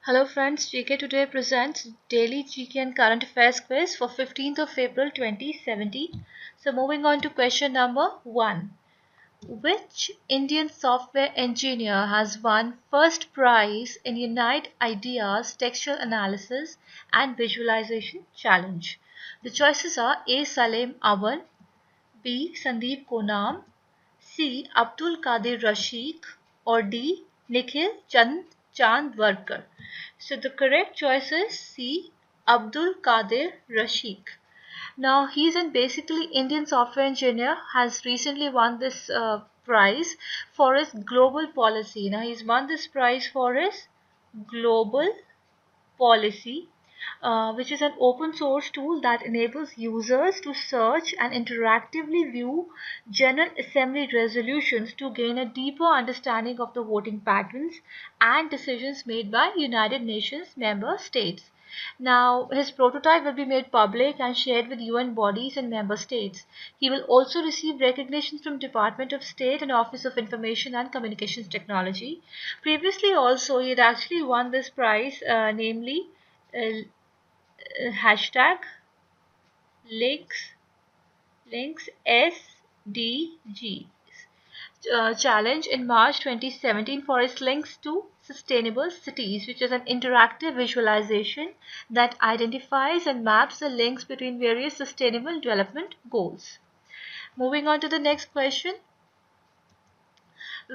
Hello friends, GK Today presents Daily GK and Current Affairs quiz for 15th of April 2017. So moving on to question number 1. Which Indian software engineer has won first prize in Unite Ideas Textual Analysis and Visualization Challenge? The choices are A. Saleem Awan, B. Sandeep Konam, C. Abdul Qadir Rashid, or D. Nikhil Chandwarkar. So the correct choice is C. Abdul Qadir Rashid. Now he's a basically Indian software engineer, has recently won this prize for his global policy. Now he's won this prize for his global policy, which is an open source tool that enables users to search and interactively view General Assembly resolutions to gain a deeper understanding of the voting patterns and decisions made by United Nations member states. Now, his prototype will be made public and shared with UN bodies and member states. He will also receive recognition from Department of State and Office of Information and Communications Technology. Previously also, he had actually won this prize, namely uh, hashtag links SDG challenge in March 2017 for its links to sustainable cities, which is an interactive visualization that identifies and maps the links between various sustainable development goals. Moving on to the next question.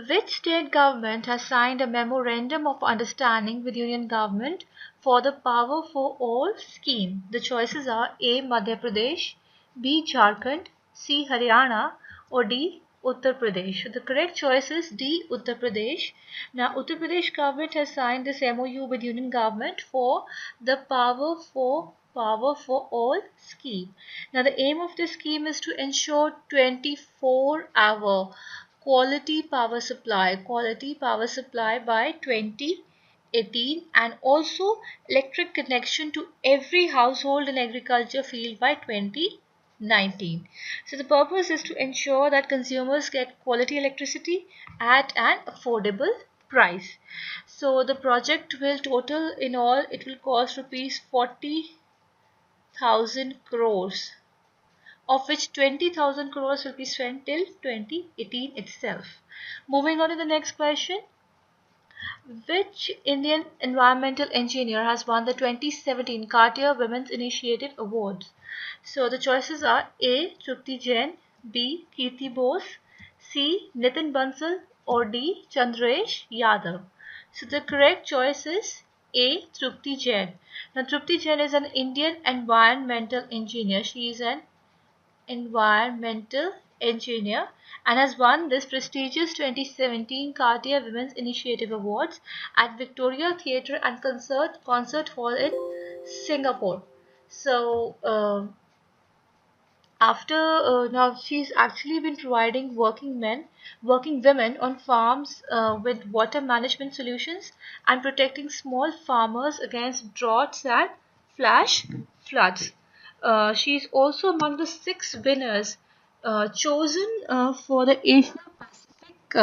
Which state government has signed a Memorandum of Understanding with Union Government for the Power for All scheme? The choices are A. Madhya Pradesh, B. Jharkhand, C. Haryana, or D. Uttar Pradesh. The correct choice is D. Uttar Pradesh. Now, Uttar Pradesh government has signed this MOU with Union Government for the Power for All scheme. Now, the aim of this scheme is to ensure 24-hour quality power supply by 2018, and also electric connection to every household in agriculture field by 2019. So the purpose is to ensure that consumers get quality electricity at an affordable price. So the project will total in all, it will cost rupees 40,000 crores, of which 20,000 crores will be spent till 2018 itself. Moving on to the next question. Which Indian environmental engineer has won the 2017 Cartier Women's Initiative Awards? So the choices are A. Trupti Jain, B. Kirti Bose, C. Nitin Bansal, or D. Chandresh Yadav. So the correct choice is A. Trupti Jain. Now Trupti Jain is an Indian environmental engineer. She is an environmental engineer and has won this prestigious 2017 Cartier Women's Initiative Awards at Victoria Theatre and Concert Hall in Singapore. So after now she's actually been providing working women on farms with water management solutions and protecting small farmers against droughts and flash floods. She is also among the 6 winners chosen for the Asia Pacific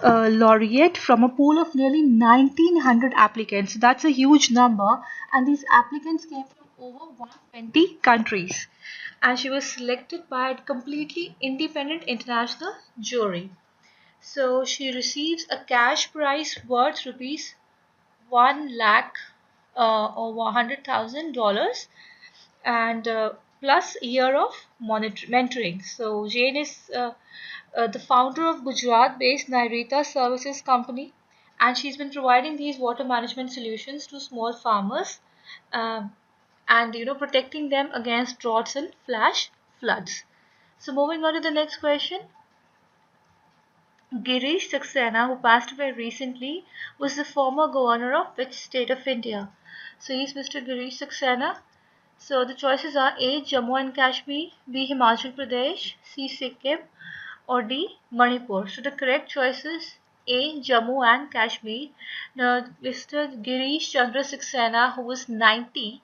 laureate from a pool of nearly 1900 applicants. That's a huge number, and these applicants came from over 120 countries. And she was selected by a completely independent international jury. So she receives a cash prize worth rupees 1 lakh or $100,000 and plus a year of mentoring. So Jane is the founder of Gujarat-based Nairita Services Company, and she's been providing these water management solutions to small farmers, um, and protecting them against droughts and flash floods. So moving on to the next question. Girish Saxena, who passed away recently, was the former governor of which state of India? So he's Mr. Girish Saxena. So the choices are A. Jammu and Kashmir, B. Himachal Pradesh, C. Sikkim, or D. Manipur. So the correct choice is A. Jammu and Kashmir. Now, Mr. Girish Chandra Saxena, who was 90,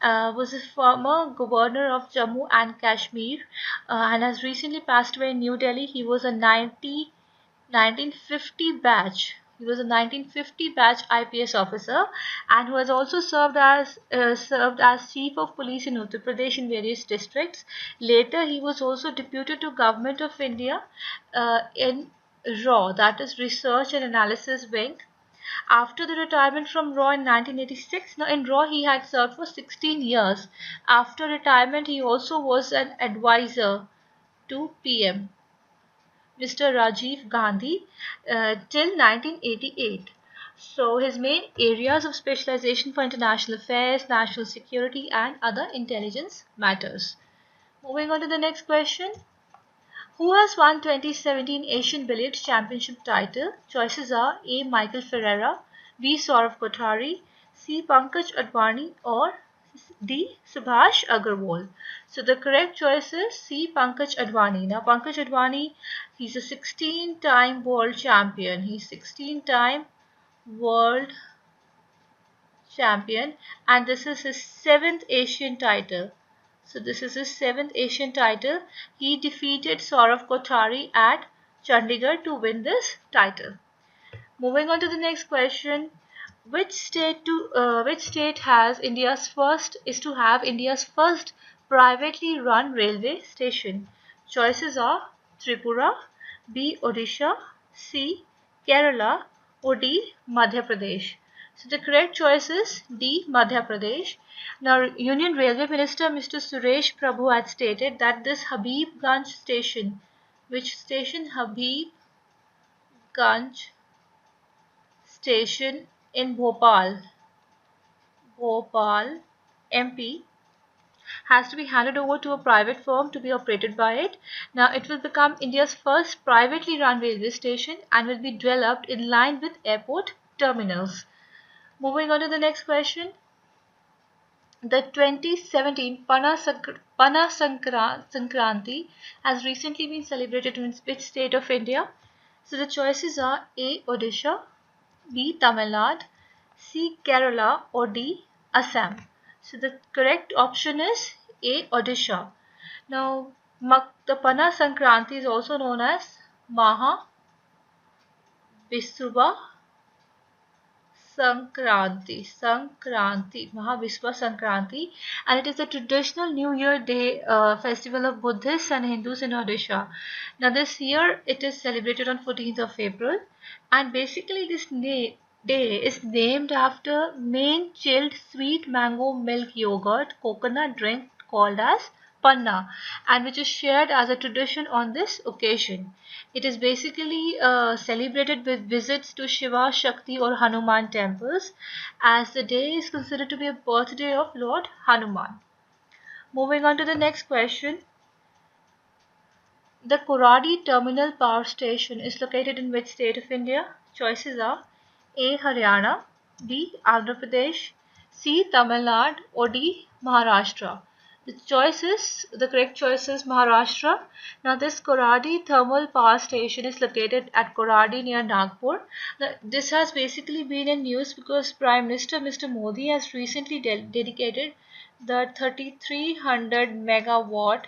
was a former governor of Jammu and Kashmir and has recently passed away in New Delhi. He was a 1950 batch He was a 1950 batch IPS officer and who has also served as Chief of Police in Uttar Pradesh in various districts. Later, he was also deputed to Government of India in RAW, that is Research and Analysis Wing. After the retirement from RAW in 1986, now in RAW he had served for 16 years. After retirement, he also was an advisor to PM Mr. Rajiv Gandhi till 1988. So his main areas of specialization for international affairs, national security and other intelligence matters. Moving on to the next question. Who has won 2017 Asian Billiards Championship title? Choices are A. Michael Ferreira, B. Saurav Kothari, C. Pankaj Advani or D. Subhash Agarwal. So the correct choice is C. Pankaj Advani. Now Pankaj Advani, he's a 16-time world champion. He's 16-time world champion and this is his 7th Asian title. So this is his 7th Asian title. He defeated Saurav Kothari at Chandigarh to win this title. Moving on to the next question. Which state has to have India's first privately run railway station? Choices are Tripura, B. Odisha, C. Kerala or D. Madhya Pradesh. So the correct choice is D. Madhya Pradesh. Now Union Railway Minister Mr. Suresh Prabhu had stated that this Habibganj station, which station? Habibganj station in Bhopal, MP, has to be handed over to a private firm to be operated by it. Now it will become India's first privately run railway station and will be developed in line with airport terminals. Moving on to the next question. The 2017 Pana Sankranti has recently been celebrated in which state of India? So the choices are A. Odisha, B. Tamil Nadu, C. Kerala or D. Assam. So the correct option is A. Odisha. Now the Pana Sankranti is also known as Maha Viswa Mahavishwa Sankranti, and it is a traditional New Year Day festival of Buddhists and Hindus in Odisha. Now this year it is celebrated on 14th of April, and basically this day is named after main chilled sweet mango milk yogurt coconut drink called as panna and which is shared as a tradition on this occasion. It is basically celebrated with visits to Shiva, Shakti or Hanuman temples as the day is considered to be a birthday of Lord Hanuman. Moving on to the next question. The Koradi Thermal Power Station is located in which state of India? Choices are A. Haryana, B. Andhra Pradesh, C. Tamil Nadu or D. Maharashtra. The correct choice is Maharashtra. Now this Koradi Thermal Power Station is located at Koradi near Nagpur. Now, this has basically been in news because Prime Minister Mr. Modi has recently dedicated the 3300 megawatt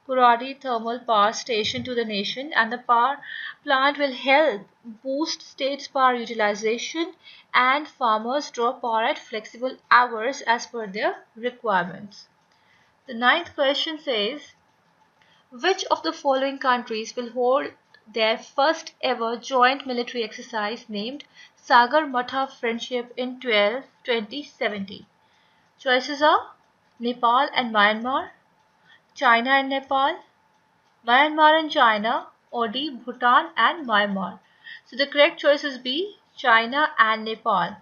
Koradi Thermal Power Station to the nation, and the power plant will help boost state's power utilization and farmers draw power at flexible hours as per their requirements. The ninth question says, which of the following countries will hold their first ever joint military exercise named Sagar Matha Friendship in 2070? Choices are Nepal and Myanmar, China and Nepal, Myanmar and China, or D. Bhutan and Myanmar. So the correct choice is B. China and Nepal.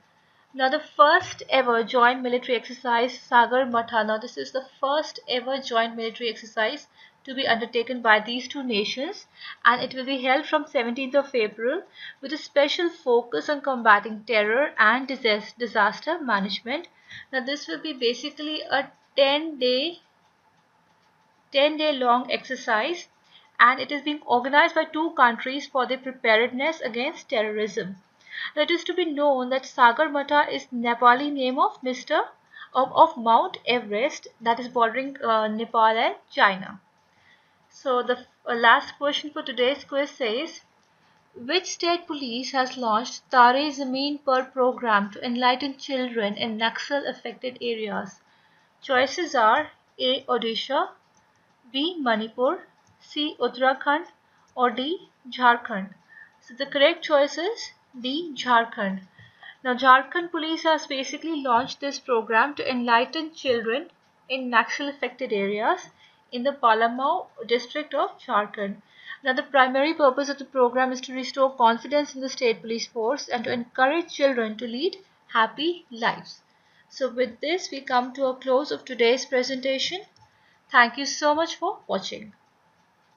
Now the first ever joint military exercise Sagar Matha. Now this is the first ever joint military exercise to be undertaken by these two nations, and it will be held from 17th of April with a special focus on combating terror and disaster management. Now this will be basically a 10-day long exercise, and it is being organized by two countries for their preparedness against terrorism. Now it is to be known that Sagar Matha is Nepali name of Mount Everest that is bordering Nepal and China. So the last question for today's quiz says, Which state police has launched Tare Zameen Par program to enlighten children in Naxal-affected areas? Choices are A. Odisha, B. Manipur, C. Uttarakhand, or D. Jharkhand. So the correct choice is D. Jharkhand. Now Jharkhand police has basically launched this program to enlighten children in Naxal affected areas in the Palamau district of Jharkhand. Now the primary purpose of the program is to restore confidence in the state police force and to encourage children to lead happy lives. So with this we come to a close of today's presentation. Thank you so much for watching.